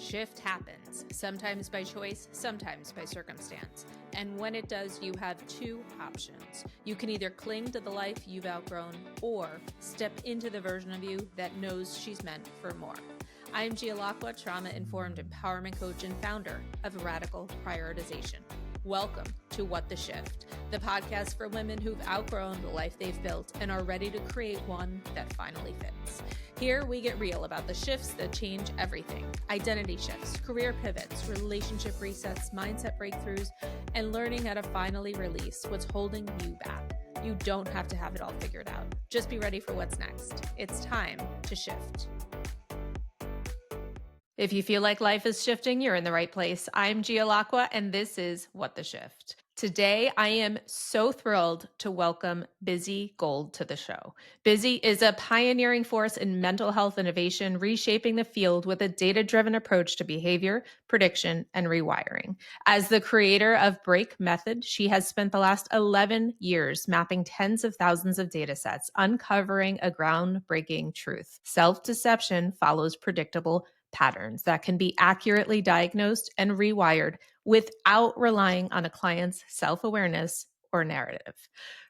Shift happens, sometimes by choice, sometimes by circumstance. And when it does, you have two options. You can either cling to the life you've outgrown or step into the version of you that knows she's meant for more. I'm Gialacqua, trauma-informed empowerment coach and founder of Radical Prioritization. Welcome to What the Shift, the podcast for women who've outgrown the life they've built and are ready to create one that finally fits. Here we get real about the shifts that change everything: identity shifts, career pivots, relationship resets, mindset breakthroughs, and learning how to finally release what's holding you back. You don't have to have it all figured out. Just be ready for what's next. It's time to shift. If you feel like life is shifting, you're in the right place. I'm Gialacqua, and this is What the Shift. Today, I am so thrilled to welcome Bizzie Gold to the show. Bizzie is a pioneering force in mental health innovation, reshaping the field with a data-driven approach to behavior, prediction, and rewiring. As the creator of Break Method, she has spent the last 11 years mapping tens of thousands of data sets, uncovering a groundbreaking truth. Self-deception follows predictable patterns that can be accurately diagnosed and rewired without relying on a client's self-awareness or narrative.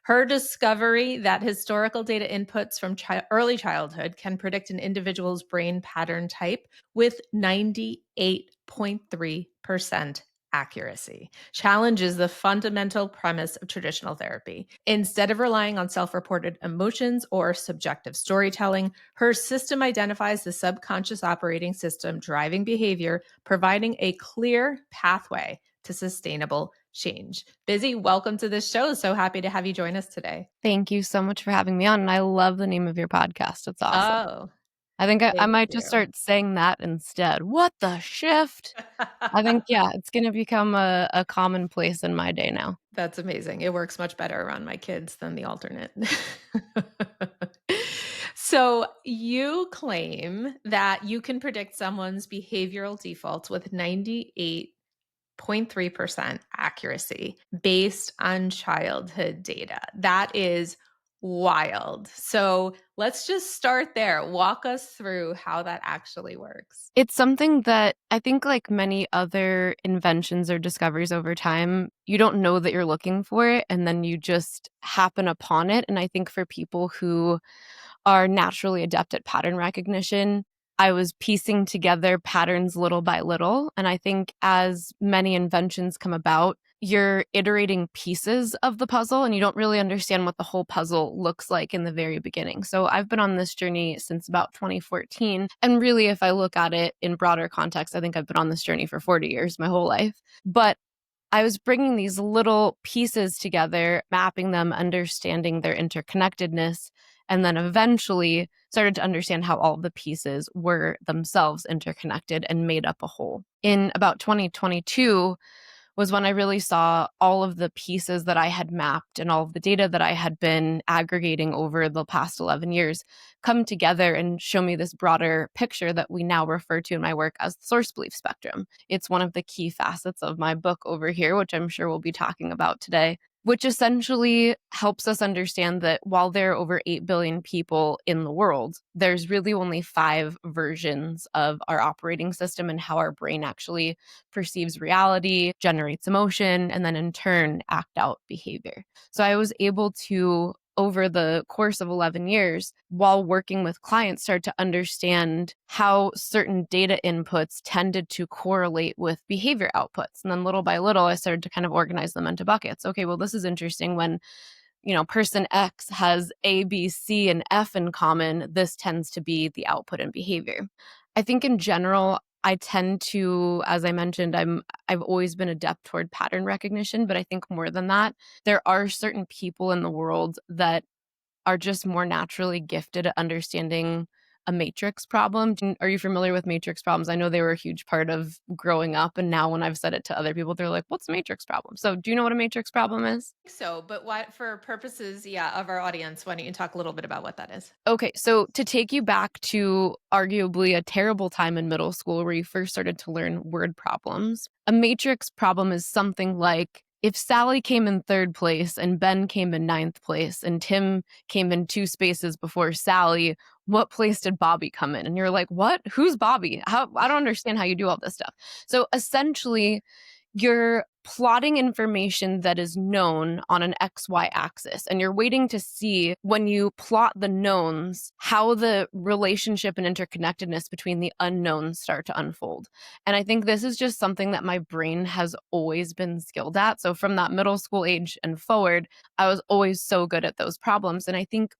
Her discovery that historical data inputs from early childhood can predict an individual's brain pattern type with 98.3% accuracy challenges the fundamental premise of traditional therapy. Instead of relying on self-reported emotions or subjective storytelling, her system identifies the subconscious operating system driving behavior, providing a clear pathway to sustainable change. Bizzie, welcome to this show. So happy to have you join us today. Thank you so much for having me on. And I love the name of your podcast. It's awesome. Oh, I think I thank might you. just start saying that instead. What the shift? I think, yeah, it's going to become a commonplace in my day now. That's amazing. It works much better around my kids than the alternate. So you claim that you can predict someone's behavioral defaults with 98.3% accuracy based on childhood data. That is wild. So let's just start there. Walk us through how that actually works. It's something that I think, like many other inventions or discoveries over time, you don't know that you're looking for it, and then you just happen upon it. And I think for people who are naturally adept at pattern recognition, I was piecing together patterns little by little. And I think as many inventions come about, you're iterating pieces of the puzzle and you don't really understand what the whole puzzle looks like in the very beginning. So I've been on this journey since about 2014. And really, if I look at it in broader context, I think I've been on this journey for 40 years, my whole life. But I was bringing these little pieces together, mapping them, understanding their interconnectedness, and then eventually started to understand how all of the pieces were themselves interconnected and made up a whole. In about 2022 was when I really saw all of the pieces that I had mapped and all of the data that I had been aggregating over the past 11 years come together and show me this broader picture that we now refer to in my work as the source belief spectrum. It's one of the key facets of my book over here, which I'm sure we'll be talking about today, which essentially helps us understand that while there are over 8 billion people in the world, there's really only 5 versions of our operating system and how our brain actually perceives reality, generates emotion, and then in turn act out behavior. So I was able to, over the course of 11 years, while working with clients, start to understand how certain data inputs tended to correlate with behavior outputs. And then little by little, I started to kind of organize them into buckets. Okay, well, this is interesting. When, person X has A, B, C, and F in common, this tends to be the output in behavior. I think in general, I tend to, as I mentioned, I've always been adept toward pattern recognition, but I think more than that, there are certain people in the world that are just more naturally gifted at understanding a matrix problem. Are you familiar with matrix problems? I know they were a huge part of growing up, and now when I've said it to other people, they're like, what's a matrix problem? So do you know what a matrix problem is? So, but what, for purposes, of our audience, why don't you talk a little bit about what that is? Okay, so to take you back to arguably a terrible time in middle school where you first started to learn word problems, a matrix problem is something like if Sally came in 3rd place and Ben came in 9th place and Tim came in 2 spaces before Sally, what place did Bobby come in? And you're like, "What? Who's Bobby? How I don't understand how you do all this stuff." So essentially, you're plotting information that is known on an XY axis, and you're waiting to see when you plot the knowns how the relationship and interconnectedness between the unknowns start to unfold. And I think this is just something that my brain has always been skilled at. So from that middle school age and forward, I was always so good at those problems. And I think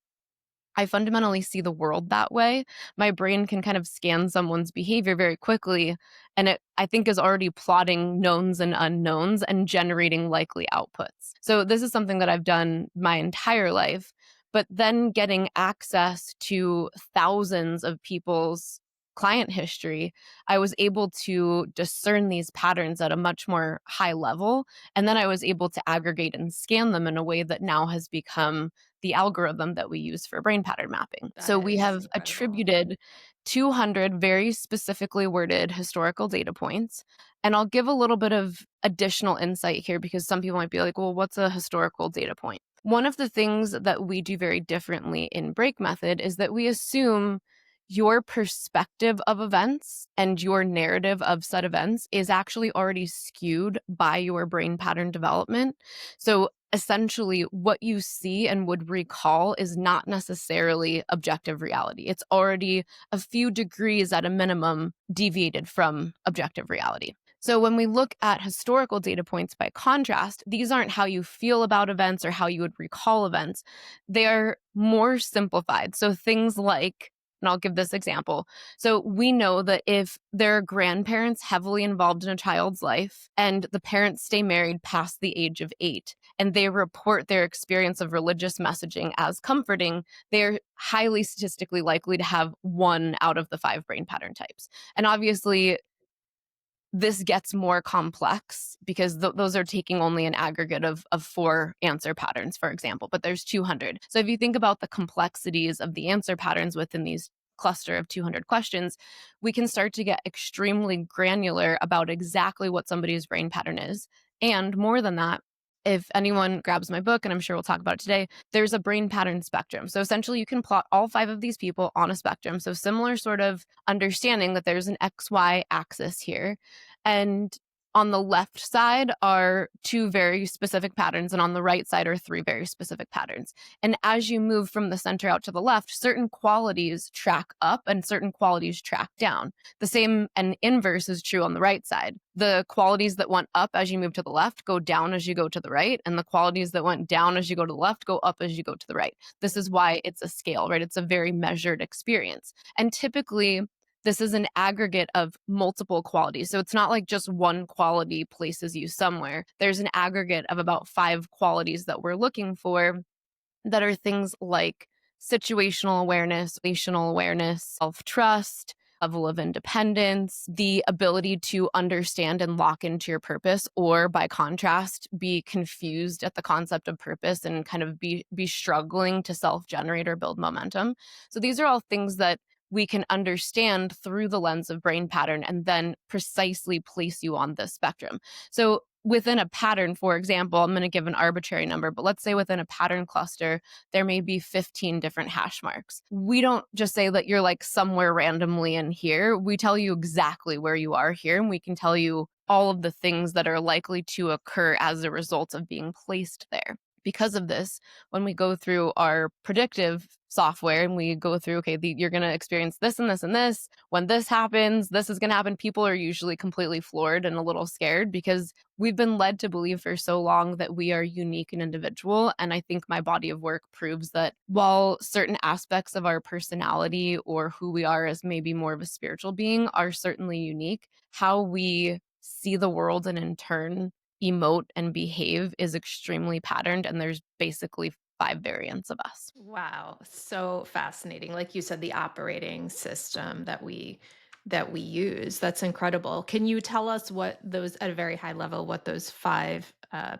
I fundamentally see the world that way. My brain can kind of scan someone's behavior very quickly, and it, I think, is already plotting knowns and unknowns and generating likely outputs. So this is something that I've done my entire life, but then getting access to thousands of people's client history, I was able to discern these patterns at a much more high level, and then I was able to aggregate and scan them in a way that now has become the algorithm that we use for brain pattern mapping. That So we is have incredible. attributed 200 very specifically worded historical data points. And I'll give a little bit of additional insight here because some people might be like, well, what's a historical data point? One of the things that we do very differently in break method is that we assume your perspective of events and your narrative of said events is actually already skewed by your brain pattern development. So essentially, what you see and would recall is not necessarily objective reality. It's already a few degrees at a minimum deviated from objective reality. So, when we look at historical data points by contrast, these aren't how you feel about events or how you would recall events. They are more simplified. So, things like, and I'll give this example. So, we know that if there are grandparents heavily involved in a child's life and the parents stay married past the age of 8, and they report their experience of religious messaging as comforting, they're highly statistically likely to have 1 out of the 5 brain pattern types. And obviously, this gets more complex because those are taking only an aggregate of 4 answer patterns, for example, but there's 200. So if you think about the complexities of the answer patterns within these cluster of 200 questions, we can start to get extremely granular about exactly what somebody's brain pattern is. And more than that, if anyone grabs my book, and I'm sure we'll talk about it today, there's a brain pattern spectrum. So essentially, you can plot all 5 of these people on a spectrum. So similar sort of understanding that there's an XY axis here. And on the left side are 2 very specific patterns, and on the right side are 3 very specific patterns. And as you move from the center out to the left, certain qualities track up and certain qualities track down. The same and inverse is true on the right side. The qualities that went up as you move to the left go down as you go to the right, and the qualities that went down as you go to the left go up as you go to the right. This is why it's a scale, right? It's a very measured experience. And typically, this is an aggregate of multiple qualities. So it's not like just one quality places you somewhere. There's an aggregate of about 5 qualities that we're looking for that are things like situational awareness, relational awareness, self trust, level of independence, the ability to understand and lock into your purpose, or by contrast, be confused at the concept of purpose and kind of be struggling to self generate or build momentum. So these are all things that we can understand through the lens of brain pattern and then precisely place you on this spectrum. So within a pattern, for example, I'm going to give an arbitrary number, but let's say within a pattern cluster, there may be 15 different hash marks. We don't just say that you're like somewhere randomly in here. We tell you exactly where you are here, and we can tell you all of the things that are likely to occur as a result of being placed there. Because of this, when we go through our predictive software and we go through, okay, you're going to experience this and this and this. When this happens, this is going to happen. People are usually completely floored and a little scared because we've been led to believe for so long that we are unique and individual. And I think my body of work proves that while certain aspects of our personality or who we are as maybe more of a spiritual being are certainly unique, how we see the world and in turn emote and behave is extremely patterned, and there's basically 5 variants of us. Wow, so fascinating. Like you said, the operating system that we use. That's incredible. Can you tell us what those at a very high level, what those 5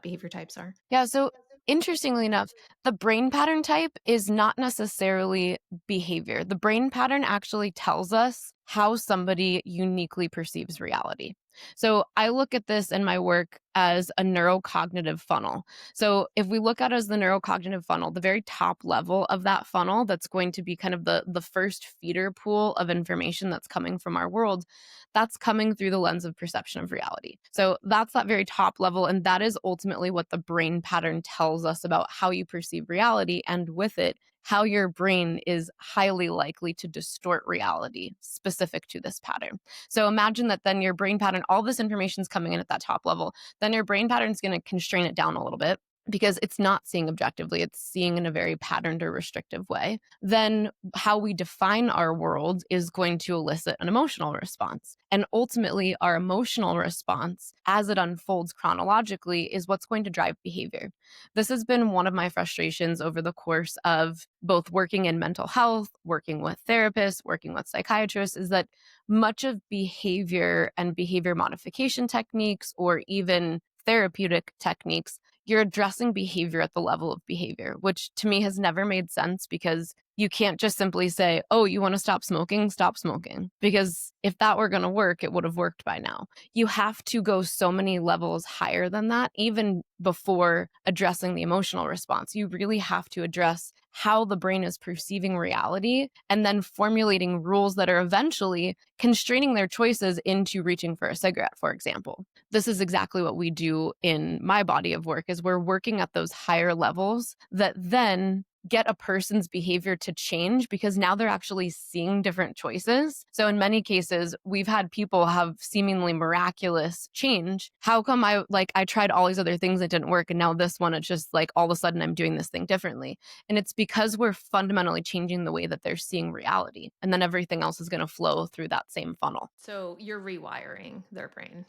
behavior types are? Yeah, so interestingly enough, the brain pattern type is not necessarily behavior. The brain pattern actually tells us how somebody uniquely perceives reality. So I look at this in my work as a neurocognitive funnel. So if we look at it as the neurocognitive funnel, the very top level of that funnel, that's going to be kind of the first feeder pool of information that's coming from our world, that's coming through the lens of perception of reality. So that's that very top level. And that is ultimately what the brain pattern tells us about how you perceive reality. And with it, how your brain is highly likely to distort reality specific to this pattern. So imagine that then your brain pattern, all this information is coming in at that top level, then your brain pattern is going to constrain it down a little bit because it's not seeing objectively, it's seeing in a very patterned or restrictive way. Then how we define our world is going to elicit an emotional response. And ultimately, our emotional response, as it unfolds chronologically, is what's going to drive behavior. This has been one of my frustrations over the course of both working in mental health, working with therapists, working with psychiatrists, is that much of behavior and behavior modification techniques, or even therapeutic techniques, you're addressing behavior at the level of behavior, which to me has never made sense because you can't just simply say, oh, you want to stop smoking? Stop smoking. Because if that were going to work, it would have worked by now. You have to go so many levels higher than that, even before addressing the emotional response. You really have to address how the brain is perceiving reality and then formulating rules that are eventually constraining their choices into reaching for a cigarette, for example. This is exactly what we do in my body of work is we're working at those higher levels that then get a person's behavior to change because now they're actually seeing different choices. So in many cases, we've had people have seemingly miraculous change. How come I tried all these other things that didn't work and now this one it's just like all of a sudden I'm doing this thing differently. And it's because we're fundamentally changing the way that they're seeing reality. And then everything else is going to flow through that same funnel. So you're rewiring their brain.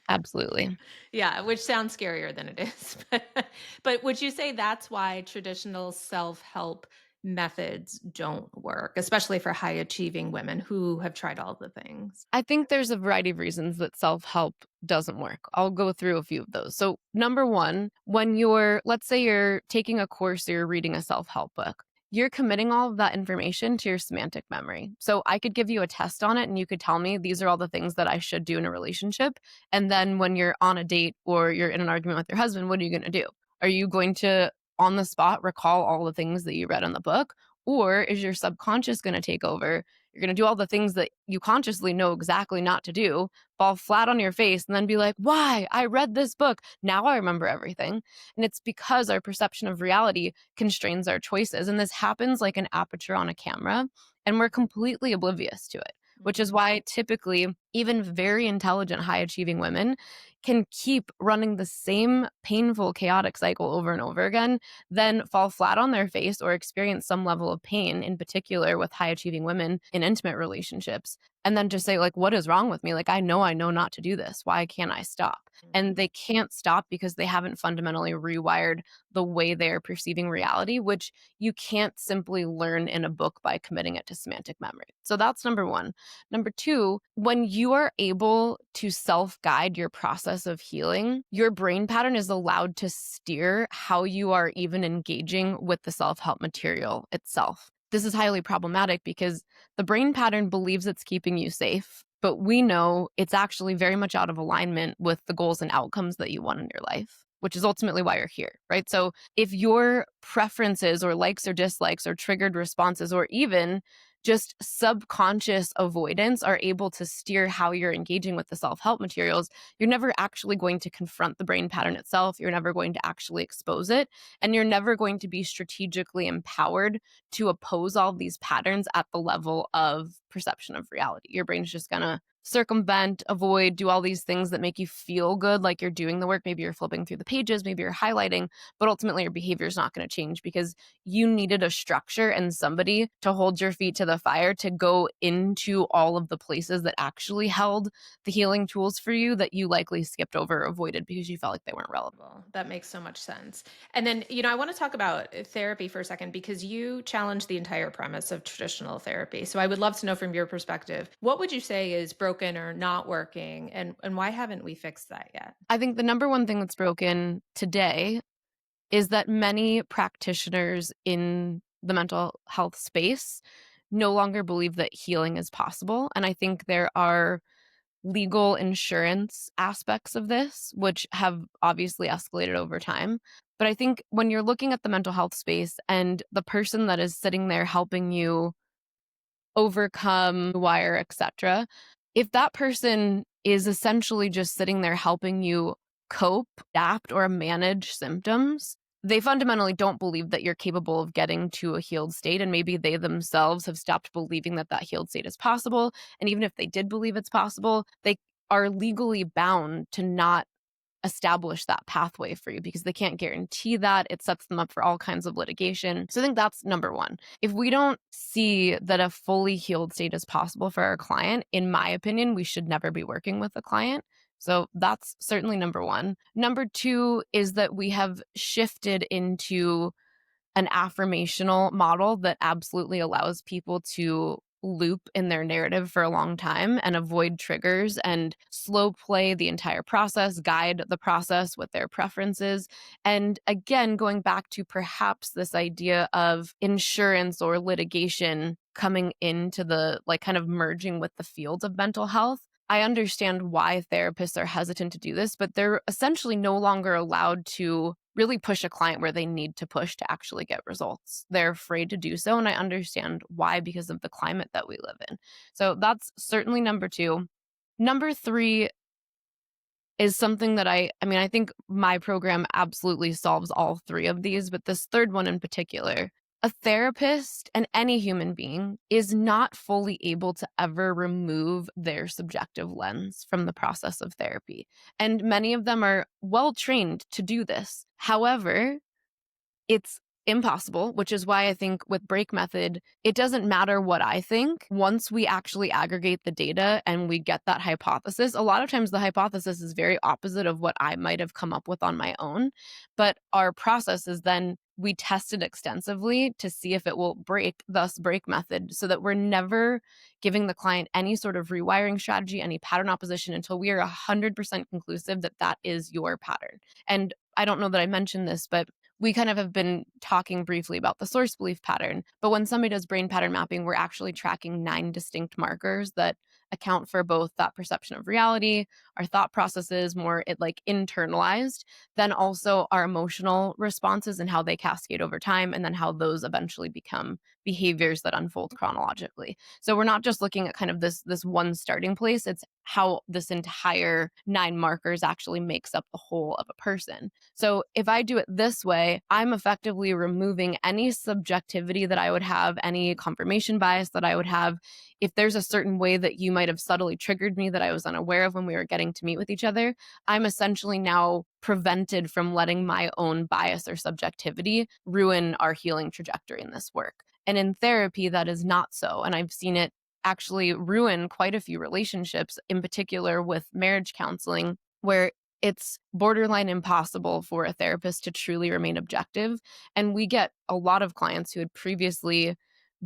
Absolutely. Yeah, which sounds scarier than it is. But would you say that's why traditional self-help methods don't work, especially for high achieving women who have tried all the things? I think there's a variety of reasons that self help doesn't work. I'll go through a few of those. So, number one, when let's say you're taking a course or you're reading a self help book, you're committing all of that information to your semantic memory. So, I could give you a test on it and you could tell me these are all the things that I should do in a relationship. And then when you're on a date or you're in an argument with your husband, what are you going to do? Are you going to, on the spot, recall all the things that you read in the book? Or is your subconscious going to take over? You're going to do all the things that you consciously know exactly not to do, fall flat on your face, and then be like, why? I read this book. Now I remember everything. And it's because our perception of reality constrains our choices. And this happens like an aperture on a camera, and we're completely oblivious to it, which is Mhm. why typically even very intelligent, high achieving women can keep running the same painful, chaotic cycle over and over again, then fall flat on their face or experience some level of pain, in particular with high achieving women in intimate relationships. And then just say, like, what is wrong with me? Like, I know not to do this. Why can't I stop? And Mhm. they can't stop because they haven't fundamentally rewired the way they're perceiving reality, which you can't simply learn in a book by committing it to semantic memory. So that's number one. Number two, when you are able to self guide your process of healing, your brain pattern is allowed to steer how you are even engaging with the self help material itself. This is highly problematic because the brain pattern believes it's keeping you safe, but we know it's actually very much out of alignment with the goals and outcomes that you want in your life, which is ultimately why you're here, right? So if your preferences or likes or dislikes or triggered responses or even just subconscious avoidance are able to steer how you're engaging with the self help materials, you're never actually going to confront the brain pattern itself. You're never going to actually expose it. And you're never going to be strategically empowered to oppose all of these patterns at the level of perception of reality. Your brain's just going to circumvent, avoid, do all these things that make you feel good like you're doing the work. Maybe you're flipping through the pages, maybe you're highlighting, but ultimately your behavior is not going to change because you needed a structure and somebody to hold your feet to the fire to go into all of the places that actually held the healing tools for you that you likely skipped over or avoided because you felt like they weren't relevant. Well, that makes so much sense. And then, I want to talk about therapy for a second because you challenge the entire premise of traditional therapy. So I would love to know from your perspective, what would you say is broken or not working and why haven't we fixed that yet? I think the number one thing that's broken today is that many practitioners in the mental health space no longer believe that healing is possible. And I think there are legal insurance aspects of this, which have obviously escalated over time. But I think when you're looking at the mental health space and the person that is sitting there helping you overcome, wire, etc., if that person is essentially just sitting there helping you cope, adapt, or manage symptoms, they fundamentally don't believe that you're capable of getting to a healed state. And maybe they themselves have stopped believing that that healed state is possible. And even if they did believe it's possible, they are legally bound to not establish that pathway for you because they can't guarantee that. It sets them up for all kinds of litigation. So I think that's number one. If we don't see that a fully healed state is possible for our client, in my opinion, we should never be working with a client. So that's certainly number one. Number two is that we have shifted into an affirmational model that absolutely allows people to loop in their narrative for a long time and avoid triggers and slow play the entire process, guide the process with their preferences. And again, going back to perhaps this idea of insurance or litigation coming into the like kind of merging with the fields of mental health. I understand why therapists are hesitant to do this, but they're essentially no longer allowed to really push a client where they need to push to actually get results. They're afraid to do so. And I understand why because of the climate that we live in. So that's certainly number two. Number three is something that I think my program absolutely solves all three of these, but this third one in particular, a therapist and any human being is not fully able to ever remove their subjective lens from the process of therapy. And many of them are well trained to do this. However, it's impossible, which is why I think with break method, it doesn't matter what I think. Once we actually aggregate the data and we get that hypothesis, a lot of times the hypothesis is very opposite of what I might have come up with on my own. But our process is then we test it extensively to see if it will break, thus break method, so that we're never giving the client any sort of rewiring strategy, any pattern opposition until we are 100% conclusive that that is your pattern. And I don't know that I mentioned this, but we kind of have been talking briefly about the source belief pattern. But when somebody does brain pattern mapping, we're actually tracking 9 distinct markers that account for both that perception of reality, our thought processes, more it like internalized, then also our emotional responses and how they cascade over time, and then how those eventually become behaviors that unfold chronologically. So we're not just looking at kind of this one starting place, it's how this entire 9 markers actually makes up the whole of a person. So if I do it this way, I'm effectively removing any subjectivity that I would have, any confirmation bias that I would have. If there's a certain way that you might have subtly triggered me that I was unaware of when we were getting to meet with each other, I'm essentially now prevented from letting my own bias or subjectivity ruin our healing trajectory in this work. And in therapy, that is not so. And I've seen it actually ruin quite a few relationships, in particular with marriage counseling, where it's borderline impossible for a therapist to truly remain objective. And we get a lot of clients who had previously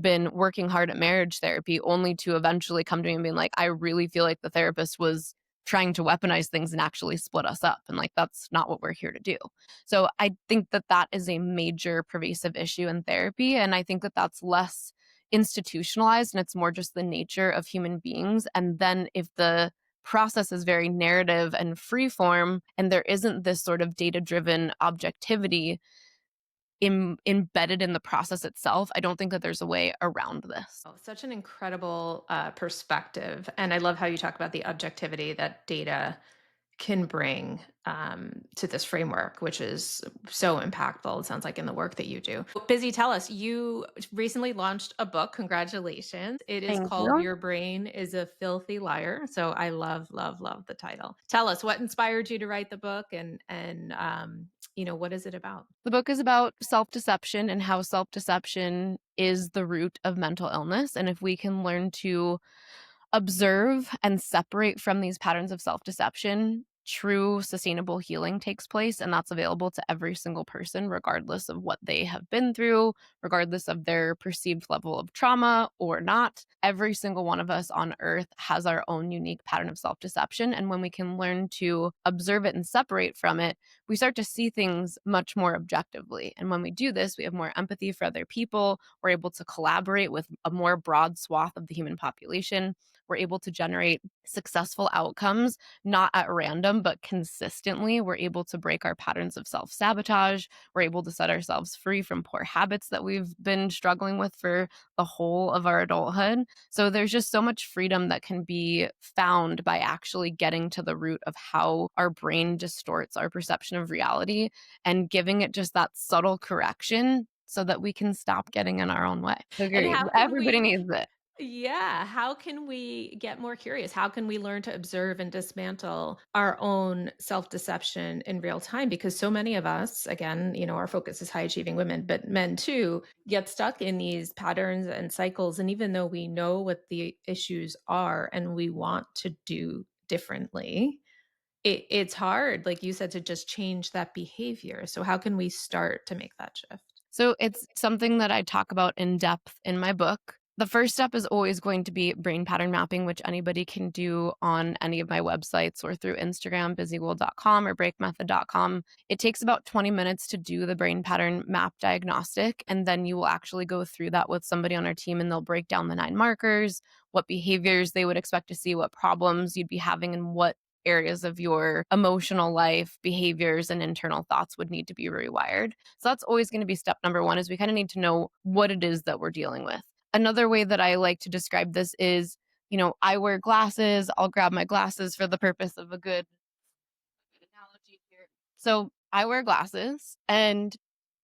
been working hard at marriage therapy only to eventually come to me and being like, I really feel like the therapist was trying to weaponize things and actually split us up. And like, that's not what we're here to do. So I think that that is a major pervasive issue in therapy. And I think that that's less institutionalized and it's more just the nature of human beings. And then if the process is very narrative and free form and there isn't this sort of data driven objectivity embedded in the process itself, I don't think that there's a way around this. Oh, such an incredible perspective. And I love how you talk about the objectivity that data can bring to this framework, which is so impactful, it sounds like, in the work that you do. Busy, tell us, you recently launched a book. Congratulations. It is Thank called you. Your Brain is a Filthy Liar. So I love, love, love the title. Tell us what inspired you to write the book and what is it about? The book is about self deception and how self deception is the root of mental illness. And if we can learn to observe and separate from these patterns of self deception, true sustainable healing takes place, and that's available to every single person regardless of what they have been through, regardless of their perceived level of trauma or not. Every single one of us on earth has our own unique pattern of self-deception, and when we can learn to observe it and separate from it, we start to see things much more objectively. And when we do this, we have more empathy for other people. We're able to collaborate with a more broad swath of the human population. We're able to generate successful outcomes, not at random, but consistently. We're able to break our patterns of self sabotage. We're able to set ourselves free from poor habits that we've been struggling with for the whole of our adulthood. So there's just so much freedom that can be found by actually getting to the root of how our brain distorts our perception of reality and giving it just that subtle correction so that we can stop getting in our own way. And Agreed. how can Everybody we needs it. Yeah, how can we get more curious? How can we learn to observe and dismantle our own self-deception in real time? Because so many of us, again, our focus is high achieving women, but men too, get stuck in these patterns and cycles. And even though we know what the issues are and we want to do differently, it's hard, like you said, to just change that behavior. So how can we start to make that shift? So it's something that I talk about in depth in my book. The first step is always going to be brain pattern mapping, which anybody can do on any of my websites or through Instagram, buzziegold.com or breakmethod.com. It takes about 20 minutes to do the brain pattern map diagnostic. And then you will actually go through that with somebody on our team and they'll break down the 9 markers, what behaviors they would expect to see, what problems you'd be having, and what areas of your emotional life, behaviors, and internal thoughts would need to be rewired. So that's always going to be step number one is we kind of need to know what it is that we're dealing with. Another way that I like to describe this is, I wear glasses. I'll grab my glasses for the purpose of a good analogy here. So I wear glasses, and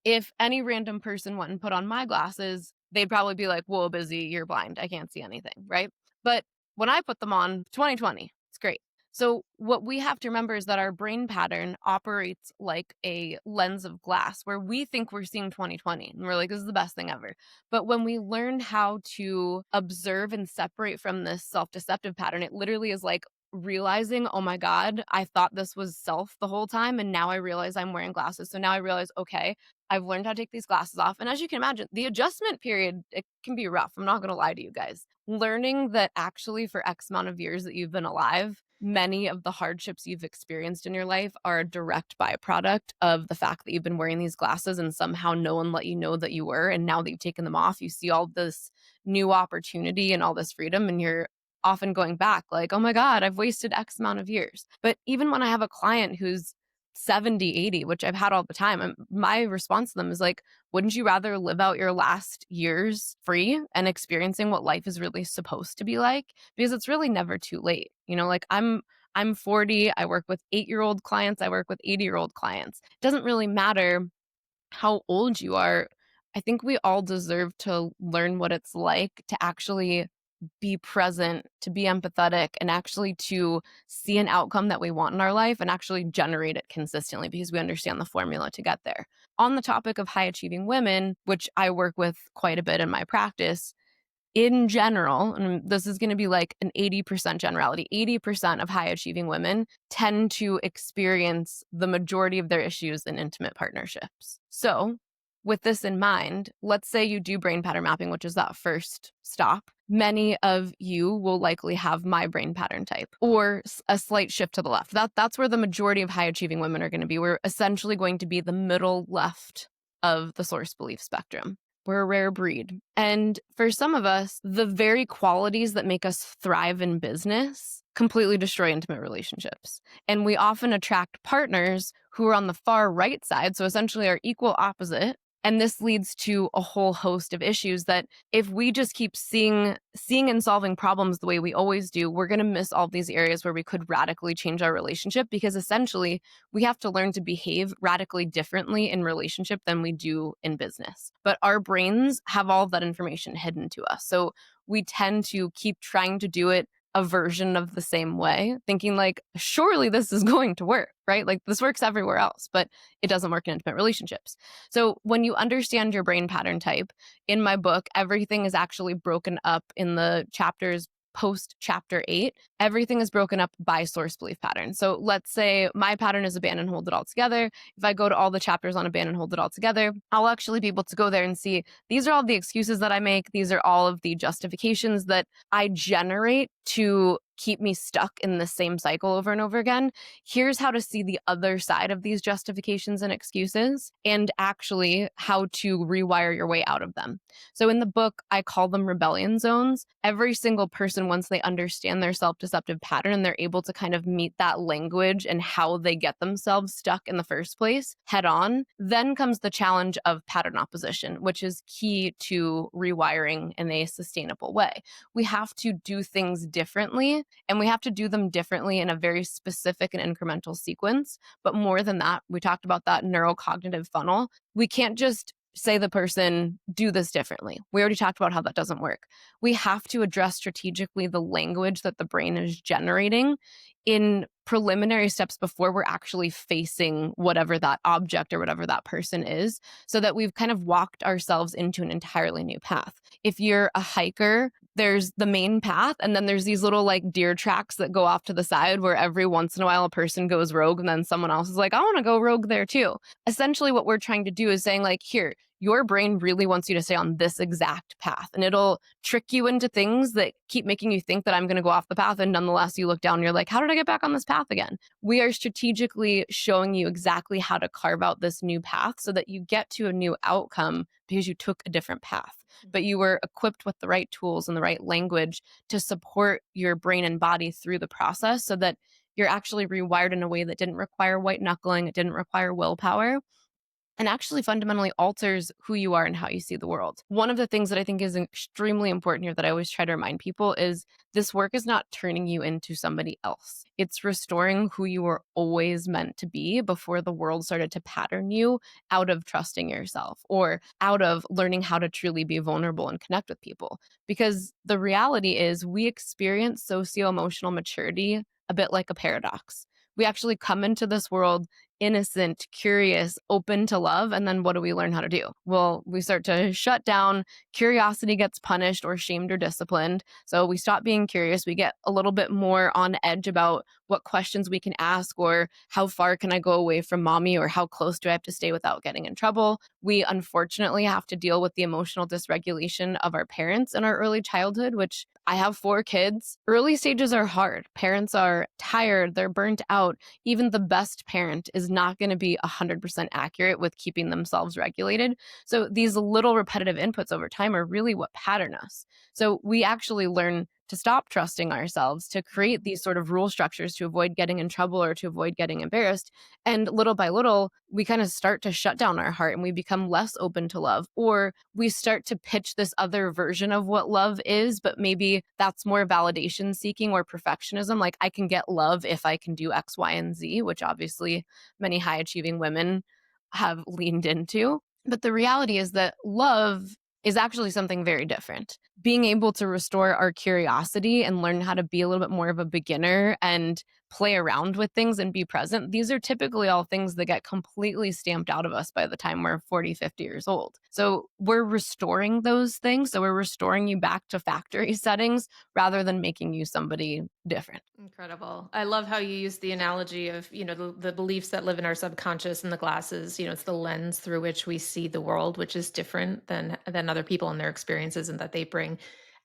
if any random person went and put on my glasses, they'd probably be like, "Whoa, Busy, you're blind. I can't see anything." Right? But when I put them on, 2020, it's great. So what we have to remember is that our brain pattern operates like a lens of glass where we think we're seeing 2020 and we're like, this is the best thing ever. But when we learn how to observe and separate from this self-deceptive pattern, it literally is like realizing, oh my God, I thought this was self the whole time. And now I realize I'm wearing glasses. So now I realize, okay, I've learned how to take these glasses off. And as you can imagine, the adjustment period, it can be rough. I'm not going to lie to you guys. Learning that actually for X amount of years that you've been alive, many of the hardships you've experienced in your life are a direct byproduct of the fact that you've been wearing these glasses and somehow no one let you know that you were. And now that you've taken them off, you see all this new opportunity and all this freedom, and you're often going back like, oh my God, I've wasted X amount of years. But even when I have a client who's 70, 80, which I've had all the time, my response to them is like, wouldn't you rather live out your last years free and experiencing what life is really supposed to be like? Because it's really never too late. Like I'm 40, I work with 8-year-old clients, I work with 80-year-old clients. It doesn't really matter how old you are. I think we all deserve to learn what it's like to actually be present, to be empathetic, and actually to see an outcome that we want in our life and actually generate it consistently because we understand the formula to get there. On the topic of high achieving women, which I work with quite a bit in my practice, in general, and this is going to be like an 80% generality, 80% of high achieving women tend to experience the majority of their issues in intimate partnerships. So, with this in mind, let's say you do brain pattern mapping, which is that first stop. Many of you will likely have my brain pattern type or a slight shift to the left. That's where the majority of high achieving women are going to be. We're essentially going to be the middle left of the source belief spectrum. We're a rare breed. And for some of us, the very qualities that make us thrive in business completely destroy intimate relationships. And we often attract partners who are on the far right side, so essentially are equal opposite. And this leads to a whole host of issues that if we just keep seeing and solving problems the way we always do, we're going to miss all these areas where we could radically change our relationship because essentially we have to learn to behave radically differently in relationship than we do in business. But our brains have all of that information hidden to us. So we tend to keep trying to do it a version of the same way, thinking like, surely this is going to work, right? Like this works everywhere else, but it doesn't work in intimate relationships. So when you understand your brain pattern type, in my book, everything is actually broken up in the chapters post chapter 8, everything is broken up by source belief pattern. So let's say my pattern is abandon, hold it all together. If I go to all the chapters on abandon, hold it all together, I'll actually be able to go there and see these are all the excuses that I make. These are all of the justifications that I generate to keep me stuck in the same cycle over and over again. Here's how to see the other side of these justifications and excuses, and actually how to rewire your way out of them. So in the book, I call them rebellion zones. Every single person, once they understand their self deceptive pattern, they're able to kind of meet that language and how they get themselves stuck in the first place head on. Then comes the challenge of pattern opposition, which is key to rewiring in a sustainable way. We have to do things differently, and we have to do them differently in a very specific and incremental sequence. But more than that, we talked about that neurocognitive funnel. We can't just say the person, do this differently. We already talked about how that doesn't work. We have to address strategically the language that the brain is generating in preliminary steps before we're actually facing whatever that object or whatever that person is, so that we've kind of walked ourselves into an entirely new path. If you're a hiker, there's the main path, and then there's these little like deer tracks that go off to the side where every once in a while a person goes rogue and then someone else is like, I want to go rogue there too. Essentially, what we're trying to do is saying, like, here, your brain really wants you to stay on this exact path, and it'll trick you into things that keep making you think that I'm going to go off the path. And nonetheless, you look down and you're like, how did I get back on this path again? We are strategically showing you exactly how to carve out this new path so that you get to a new outcome because you took a different path, but you were equipped with the right tools and the right language to support your brain and body through the process so that you're actually rewired in a way that didn't require white knuckling, it didn't require willpower, and actually fundamentally alters who you are and how you see the world. One of the things that I think is extremely important here that I always try to remind people is this work is not turning you into somebody else. It's restoring who you were always meant to be before the world started to pattern you out of trusting yourself or out of learning how to truly be vulnerable and connect with people. Because the reality is we experience socio-emotional maturity a bit like a paradox. We actually come into this world innocent, curious, open to love. And then what do we learn how to do? Well, we start to shut down. Curiosity gets punished or shamed or disciplined. So we stop being curious. We get a little bit more on edge about what questions we can ask or how far can I go away from mommy or how close do I have to stay without getting in trouble. We unfortunately have to deal with the emotional dysregulation of our parents in our early childhood, which I have 4 kids. Early stages are hard. Parents are tired. They're burnt out. Even the best parent is not going to be 100% accurate with keeping themselves regulated. So these little repetitive inputs over time are really what pattern us. So we actually learn to stop trusting ourselves, to create these sort of rule structures to avoid getting in trouble or to avoid getting embarrassed. And little by little, we kind of start to shut down our heart and we become less open to love, or we start to pitch this other version of what love is, but maybe that's more validation seeking or perfectionism. Like, I can get love if I can do X, Y, and Z, which obviously many high achieving women have leaned into. But the reality is that love is actually something very different. Being able to restore our curiosity and learn how to be a little bit more of a beginner and play around with things and be present, these are typically all things that get completely stamped out of us by the time we're 40, 50 years old. So we're restoring those things. So we're restoring you back to factory settings rather than making you somebody different. Incredible. I love how you use the analogy of, the beliefs that live in our subconscious and the glasses, it's the lens through which we see the world, which is different than other people and their experiences and that they bring.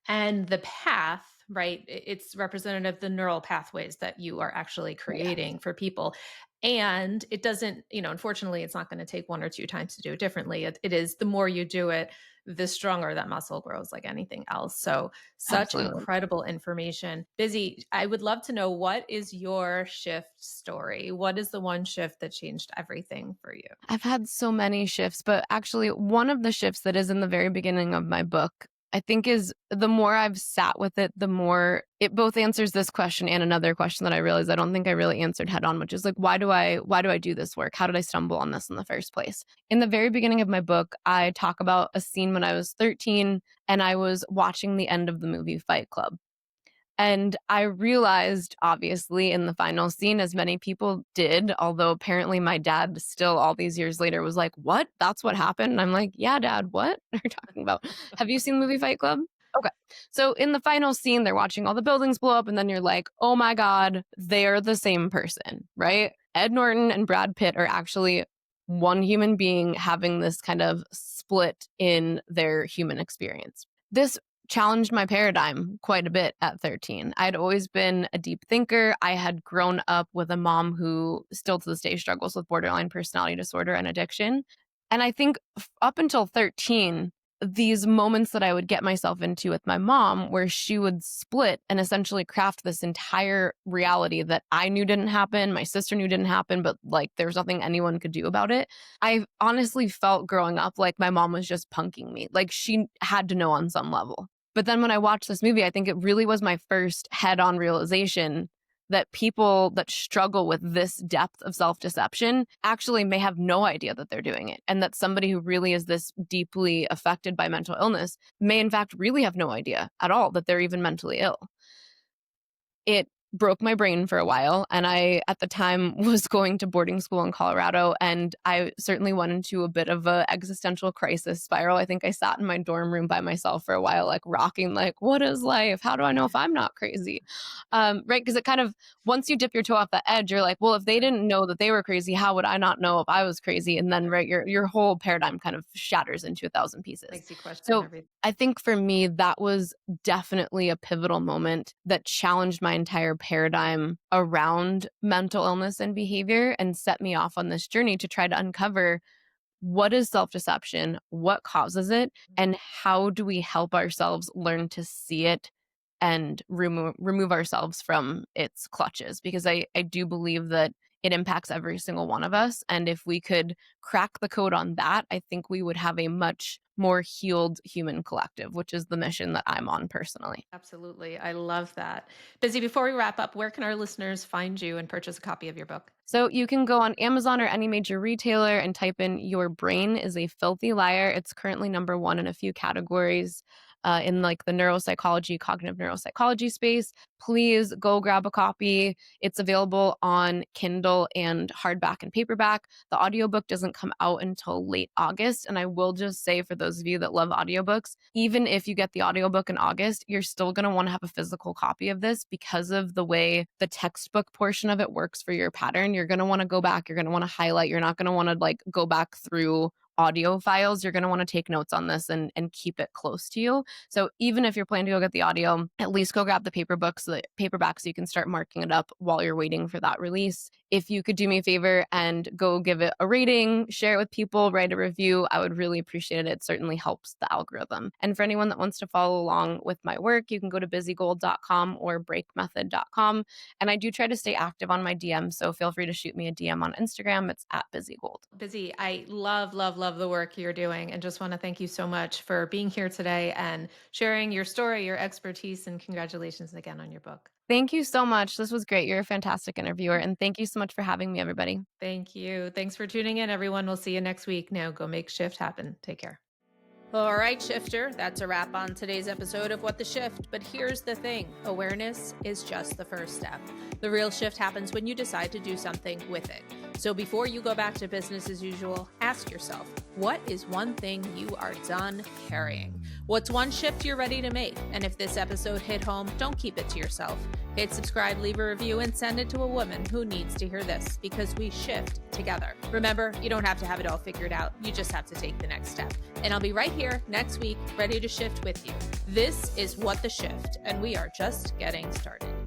And the path, right? It's representative of the neural pathways that you are actually Yeah, creating for people. And it doesn't, unfortunately, it's not going to take 1 or 2 times to do it differently. It is the more you do it, the stronger that muscle grows, like anything else. So, such absolutely. incredible information. Busy, I would love to know, what is your shift story? What is the one shift that changed everything for you? I've had so many shifts, but actually, one of the shifts that is in the very beginning of my book, I think is the more I've sat with it, the more it both answers this question and another question that I realized I don't think I really answered head on, which is like, why do I do this work? How did I stumble on this in the first place? In the very beginning of my book, I talk about a scene when I was 13 and I was watching the end of the movie Fight Club. And I realized, obviously, in the final scene, as many people did, although apparently my dad still all these years later was like, what? That's what happened? And I'm like, yeah, dad, what are you talking about? Have you seen the movie Fight Club? Okay. So in the final scene, they're watching all the buildings blow up, and then you're like, oh my God, they're the same person, right? Ed Norton and Brad Pitt are actually one human being having this kind of split in their human experience. This challenged my paradigm quite a bit at 13. I'd always been a deep thinker. I had grown up with a mom who still to this day struggles with borderline personality disorder and addiction. And I think up until 13, these moments that I would get myself into with my mom, where she would split and essentially craft this entire reality that I knew didn't happen, my sister knew didn't happen, but like there was nothing anyone could do about it. I honestly felt growing up like my mom was just punking me. Like she had to know on some level. But then when I watched this movie, I think it really was my first head on realization that people that struggle with this depth of self-deception actually may have no idea that they're doing it. And that somebody who really is this deeply affected by mental illness may in fact really have no idea at all that they're even mentally ill. It broke my brain for a while. And I, at the time, was going to boarding school in Colorado. And I certainly went into a bit of an existential crisis spiral. I think I sat in my dorm room by myself for a while, like rocking, like, what is life? How do I know if I'm not crazy? Right? Because it kind of, once you dip your toe off the edge, you're like, well, if they didn't know that they were crazy, how would I not know if I was crazy? And then, right, your whole paradigm kind of shatters into 1,000 pieces. Makes you question So everything. I think for me, that was definitely a pivotal moment that challenged my entire paradigm around mental illness and behavior and set me off on this journey to try to uncover what is self-deception, what causes it, and how do we help ourselves learn to see it and remove ourselves from its clutches. Because I do believe that it impacts every single one of us. And if we could crack the code on that, I think we would have a much more healed human collective, which is the mission that I'm on personally. Absolutely. I love that. Bizzie, before we wrap up, where can our listeners find you and purchase a copy of your book? So you can go on Amazon or any major retailer and type in "Your Brain is a Filthy Liar." It's currently number one in a few categories in like the neuropsychology, cognitive neuropsychology space. Please go grab a copy. It's available on Kindle and hardback and paperback. The audiobook doesn't come out until late August. And I will just say, for those of you that love audiobooks, even if you get the audiobook in August, you're still going to want to have a physical copy of this because of the way the textbook portion of it works for your pattern. You're going to want to go back. You're going to want to highlight. You're not going to want to like go back through audio files. You're going to want to take notes on this and keep it close to you. So even if you're planning to go get the audio, at least go grab the paperback so you can start marking it up while you're waiting for that release. If you could do me a favor and go give it a rating, share it with people, write a review, I would really appreciate it. It certainly helps the algorithm. And for anyone that wants to follow along with my work, you can go to buzziegold.com or breakmethod.com. And I do try to stay active on my DMs, so feel free to shoot me a DM on Instagram. It's at BizzieGold. Bizzie, I love, love, love the work you're doing and just want to thank you so much for being here today and sharing your story, your expertise, and congratulations again on your book. Thank you so much. This was great. You're a fantastic interviewer. And thank you so much for having me, everybody. Thank you. Thanks for tuning in, everyone. We'll see you next week. Now go make shift happen. Take care. All right, Shifter, that's a wrap on today's episode of What the Shift. But here's the thing. Awareness is just the first step. The real shift happens when you decide to do something with it. So before you go back to business as usual, ask yourself, what is one thing you are done carrying? What's one shift you're ready to make? And if this episode hit home, don't keep it to yourself. Hit subscribe, leave a review, and send it to a woman who needs to hear this, because we shift together. Remember, you don't have to have it all figured out. You just have to take the next step. And I'll be right here next week, ready to shift with you. This is What the Shift, and we are just getting started.